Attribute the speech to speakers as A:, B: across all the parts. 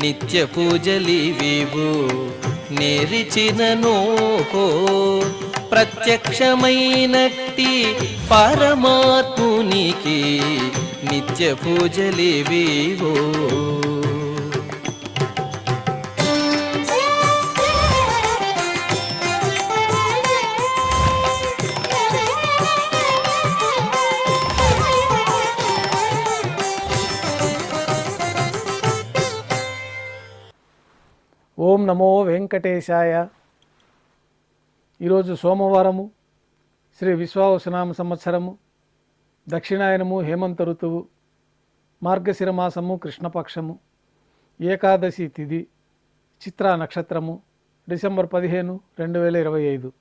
A: నిత్య పూజలివివు నేరిచినను ప్రత్యక్షమైనట్టి పరమాత్మునికి నిత్య పూజలివివో.
B: ఓం నమో వెంకటేశాయ. ఈరోజు సోమవారము, శ్రీ విశ్వావసునామ సంవత్సరము, దక్షిణాయనము, హేమంత ఋతువు, మార్గశిర మాసము, కృష్ణపక్షము, ఏకాదశి తిథి, చిత్రా నక్షత్రము, డిసెంబర్ 15, 2025.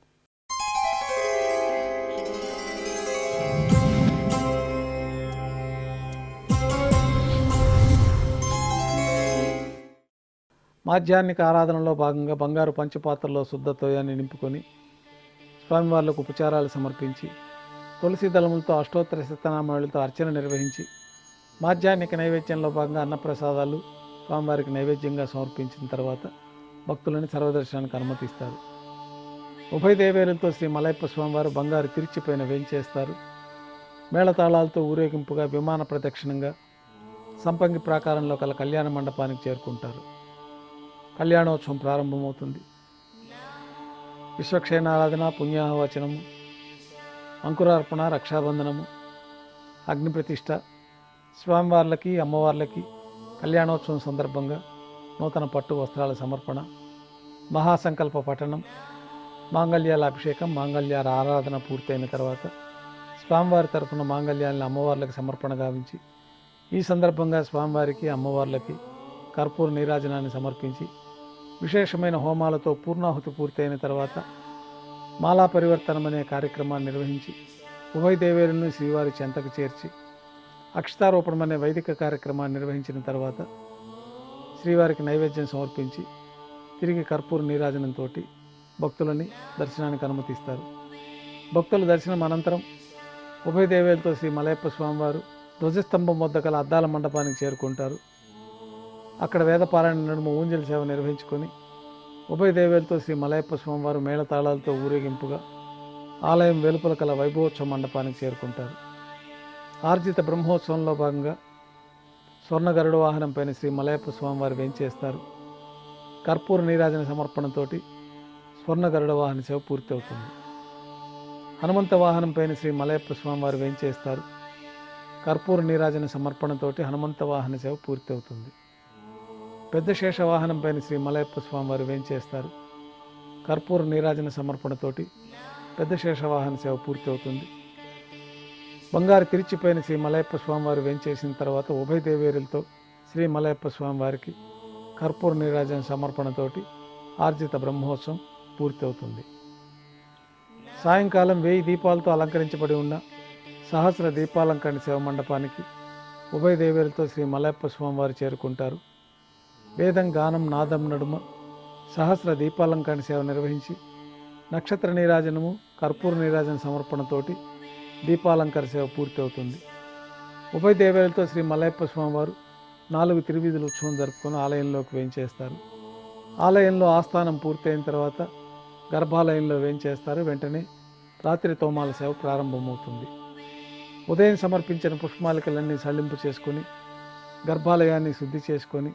B: మాధ్యాహ్నిక ఆరాధనలో భాగంగా బంగారు పంచపాత్రలో శుద్ధ తోయాన్ని నింపుకొని స్వామివార్లకు ఉపచారాలు సమర్పించి తులసి దళములతో అష్టోత్తర శతనామాలతో అర్చన నిర్వహించి మాధ్యాహ్నిక నైవేద్యంలో భాగంగా అన్నప్రసాదాలు స్వామివారికి నైవేద్యంగా సమర్పించిన తర్వాత భక్తులని సర్వదర్శనానికి అనుమతిస్తారు. ఉభయ దేవేరులతో శ్రీ మలయప్ప స్వామివారు బంగారు తిరిచిపోయిన వేంచేస్తారు. మేళతాళాలతో ఊరేగింపుగా విమాన ప్రదక్షిణంగా సంపంగి ప్రాకారంలో కల కళ్యాణ మండపానికి చేరుకుంటారు. కళ్యాణోత్సవం ప్రారంభమవుతుంది. విశ్వక్షేణారాధన, పుణ్యాహవచనము, అంకురార్పణ, రక్షాబంధనము, అగ్నిప్రతిష్ఠ, స్వామివార్లకి అమ్మవార్లకి కళ్యాణోత్సవం సందర్భంగా నూతన పట్టు వస్త్రాల సమర్పణ, మహాసంకల్ప పఠనం, మాంగళ్యాల అభిషేకం, మాంగళ్యాల ఆరాధన పూర్తయిన తర్వాత స్వామివారి తరఫున మాంగళ్యాలను అమ్మవార్లకు సమర్పణ గావించి ఈ సందర్భంగా స్వామివారికి అమ్మవార్లకి కర్పూర నీరాజనాన్ని సమర్పించి విశేషమైన హోమాలతో పూర్ణాహుతి పూర్తయిన తర్వాత మాలా పరివర్తనం అనే కార్యక్రమాన్ని నిర్వహించి ఉభయ దేవేరులను శ్రీవారి చెంతకు చేర్చి అక్షతారోపణం అనే వైదిక కార్యక్రమాన్ని నిర్వహించిన తర్వాత శ్రీవారికి నైవేద్యం సమర్పించి తిరిగి కర్పూర నీరాజనంతో భక్తులని దర్శనానికి అనుమతిస్తారు. భక్తుల దర్శనం అనంతరం ఉభయ దేవేలతో శ్రీ మలయప్ప స్వామివారు ధ్వజస్తంభం వద్ద గల అద్దాల మండపానికి చేరుకుంటారు. అక్కడ వేదపారాయణ నడుమ ఊంజల్ సేవ నిర్వహించుకొని ఉభయ దేవేలతో శ్రీ మలయప్ప స్వామివారు మేళతాళాలతో ఊరేగింపుగా ఆలయం వెలుపల కల వైభవోత్సవ మండపానికి చేరుకుంటారు. ఆర్జిత బ్రహ్మోత్సవంలో భాగంగా స్వర్ణ గరుడ వాహనం పైన శ్రీ మలయప్ప స్వామివారు వేంచేస్తారు. కర్పూర నీరాజన సమర్పణతోటి స్వర్ణ గరుడ వాహన సేవ పూర్తి అవుతుంది. హనుమంత వాహనం పైన శ్రీ మలయప్ప స్వామివారు వేంచేస్తారు. కర్పూర నీరాజన సమర్పణతోటి హనుమంత వాహన సేవ పూర్తి అవుతుంది. పెద్ద శేష వాహనం పైన శ్రీ మలయప్ప స్వామివారు వేంచేస్తారు. కర్పూర నీరాజన సమర్పణతోటి పెద్ద శేష వాహన సేవ పూర్తి అవుతుంది. బంగారు తిరిచిపోయిన శ్రీ మలయప్ప స్వామివారు వేంచేసిన తర్వాత ఉభయ దేవేరులతో శ్రీ మలయప్ప స్వామివారికి కర్పూర నీరాజన సమర్పణతోటి ఆర్జిత బ్రహ్మోత్సవం పూర్తి అవుతుంది. సాయంకాలం 1000 దీపాలతో అలంకరించబడి ఉన్న సహస్ర దీపాలంకరణ సేవ మండపానికి ఉభయ దేవేరులతో శ్రీ మలయప్ప స్వామివారు చేరుకుంటారు. వేదం, గానం, నాదం నడుమ సహస్ర దీపాలంకరణ సేవ నిర్వహించి నక్షత్ర నీరాజనము, కర్పూర నీరాజన సమర్పణతోటి దీపాలంకర సేవ పూర్తి అవుతుంది. ఉభయ దేవేలతో శ్రీ మలయప్ప స్వామివారు 4 తిరువీధుల ఉత్సవం జరుపుకొని ఆలయంలోకి వేంచేస్తారు. ఆలయంలో ఆస్థానం పూర్తయిన తర్వాత గర్భాలయంలో వేంచేస్తారు. వెంటనే రాత్రి తోమాల సేవ ప్రారంభమవుతుంది. ఉదయం సమర్పించిన పుష్పమాలికలన్నీ సళ్లింపు చేసుకొని గర్భాలయాన్ని శుద్ధి చేసుకొని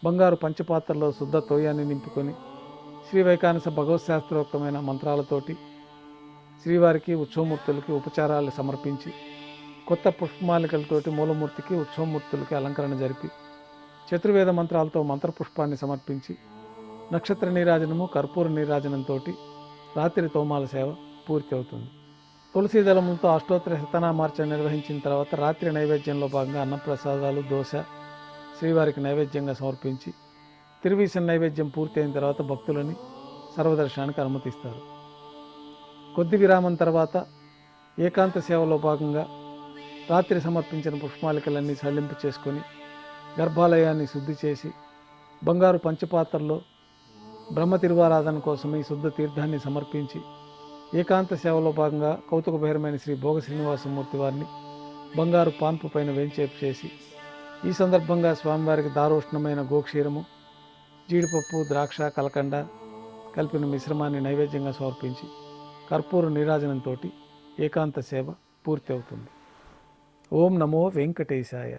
B: బంగారు పంచపాత్రలో శుద్ధ తోయాన్ని నింపుకొని శ్రీ వైకానస భగవత్శాస్త్రోక్తమైన మంత్రాలతోటి శ్రీవారికి ఉత్సవమూర్తులకి ఉపచారాలు సమర్పించి కొత్త పుష్పమాలికలతోటి మూలమూర్తికి ఉత్సవమూర్తులకి అలంకరణ జరిపి చతుర్వేద మంత్రాలతో మంత్రపుష్పాన్ని సమర్పించి నక్షత్ర నీరాజనము, కర్పూర నీరాజనంతో రాత్రి తోమాల సేవ పూర్తి అవుతుంది. తులసి దళములతో అష్టోత్తర శతనామార్చన నిర్వహించిన తర్వాత రాత్రి నైవేద్యంలో భాగంగా అన్నప్రసాదాలు, దోశ శ్రీవారికి నైవేద్యంగా సమర్పించి తిరువీసన నైవేద్యం పూర్తయిన తర్వాత భక్తులని సర్వదర్శనానికి అనుమతిస్తారు. కొద్ది విరామం తర్వాత ఏకాంత సేవలో భాగంగా రాత్రి సమర్పించిన పుష్పమాలికలన్నీ సళ్లింపు చేసుకొని గర్భాలయాన్ని శుద్ధి చేసి బంగారు పంచపాత్రలో బ్రహ్మ తిరువారాధన కోసం ఈ శుద్ధ తీర్థాన్ని సమర్పించి ఏకాంత సేవలో భాగంగా కౌతుకభైరమైన శ్రీ భోగ శ్రీనివాసమూర్తి వారిని బంగారు పాన్పు పైన వేంచేపు చేసి ఈ సందర్భంగా స్వామివారికి దారోష్ణమైన గోక్షీరము, జీడిపప్పు, ద్రాక్ష, కలకండ కలిపిన మిశ్రమాన్ని నైవేద్యంగా సమర్పించి కర్పూర నీరాజనంతో ఏకాంత సేవ పూర్తి అవుతుంది. ఓం నమో వెంకటేశాయ.